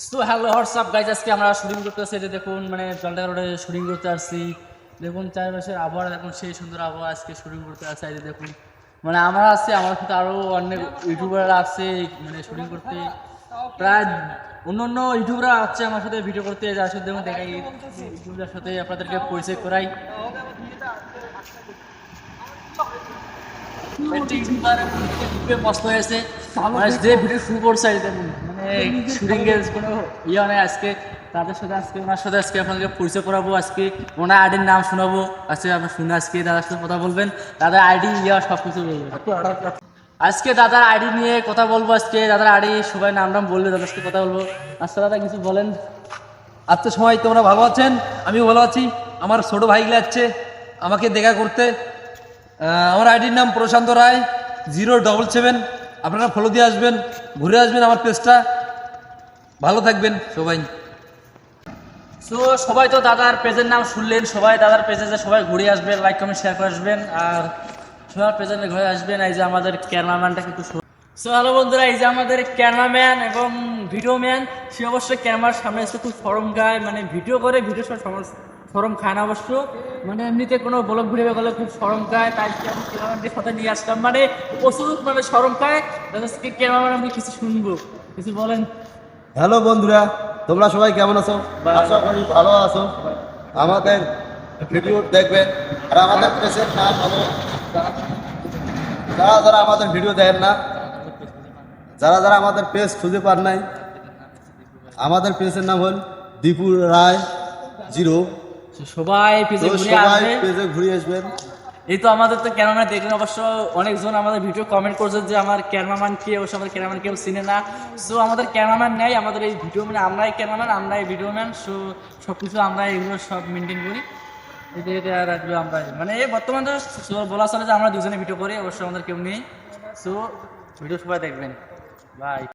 So hello WhatsApp guys, আজকে আমরা shooting করতে আসছি। যে দেখুন মানে জলটা রোডে শুটিং করতে আসছি। দেখুন চারপাশের আবহাওয়া দেখুন, সেই সুন্দর আবহাওয়া। আজকে শুটিং করতে আসছে। এই যে দেখুন মানে আমরা আসছি, আমার সাথে আরও অনেক ইউটিউবাররা আসছে মানে শুটিং করতে। প্রায় অন্য অন্য ইউটিউবরা আসছে আমার সাথে ভিডিও করতে। যার সাথে দেখুন দেখাই ইউটিউবের সাথে আপনাদেরকে পরিচয় করাই। মস্ত হয়েছে মানে যে ভিডিও শুরু করছে মানে শুটিং এর কোনো ইয়ে নেই। আজকে তাদের সাথে ওনার সাথে আজকে আপনাদেরকে পরিচয় করাবো। আজকে ওনার আইডির নাম শোনাবো। আজকে আপনার শুনে আজকে দাদার সাথে কথা বলবেন। দাদার আইডি ইয়া সব কিছু বলবেন। আজকে দাদার আইডি নিয়ে কথা বলবো। আজকে দাদার আইডি সবাই নাম বলবে, দাদার সাথে কথা বলবো। আজকে দাদা কিছু বলেন। আচ্ছা, সবাই তোমরা ভালো আছেন? আমিও ভালো আছি। আমার ছোট ভাইগুলো যাচ্ছে আমাকে দেখা করতে। আমার আইডির নাম প্রশান্ত রায় 077। আপনারা ফলো দিয়ে আসবেন, ঘুরে আসবেন আমার পেজটা। ভালো থাকবেন সবাই। সো সবাই তো দাদার পেজের নাম শুনলেন। সবাই দাদার পেজে যে সবাই ঘুরে আসবেন, লাইক কমেন্ট শেয়ার করে আসবেন। আর সবার পেজে ঘুরে আসবেন। এই যে আমাদের ক্যামেরাম্যানটা কিন্তু সো হ্যালো বন্ধুরা, এই যে আমাদের ক্যামেরাম্যান এবং ভিডিও ম্যান, সে অবশ্যই ক্যামেরার সামনে এসে খুব শরম খায়। মানে ভিডিও করে ভিডিও শরম খায় না অবশ্য। মানে এমনিতে কোনো ব্লগ ভিডিও করলে খুব শরম খায়। তাই আমি ক্যামেরাম্যানদের সাথে নিয়ে আসলাম। মানে প্রচুর মানে শরম খায়। ক্যামেরাম্যান আমি কিছু শুনবো, কিছু বলেন। হ্যালো বন্ধুরা, তোমরা সবাই কেমন আছো? আশা করি ভালো আছো। আমাদের ভিডিও দেখবেন আর আমাদের পেজের নাম হলো, যারা যারা আমাদের ভিডিও দেখেন না, যারা যারা আমাদের পেজ খুঁজে পান নাই, আমাদের পেজের নাম হল দীপুর রায় 0। সবাই পেজে ঘুরে সবাই আসবে। পেজে ঘুরে আসবেন। এই তো আমাদের তো ক্যামেরাম্যান দেখলেন। অবশ্য অনেকজন আমাদের ভিডিও কমেন্ট করছে যে আমার ক্যামেরাম্যান কে, অবশ্য আমাদের ক্যামেরাম্যান কেউ চিনে না। সো আমাদের ক্যামেরাম্যান নেই, আমাদের এই ভিডিও মানে আমরাই ক্যামেরাম্যান, আমরাই ভিডিও ম্যান। সো সব কিছু আমরা এগুলো সব মেনটেন করি। এটা আর আসবে আমরা মানে বর্তমানে বলা চলে যে আমরা দুজনে ভিডিও করি, অবশ্য আমাদের কেউ নেই। সো ভিডিও সবাই দেখবেন। বাই।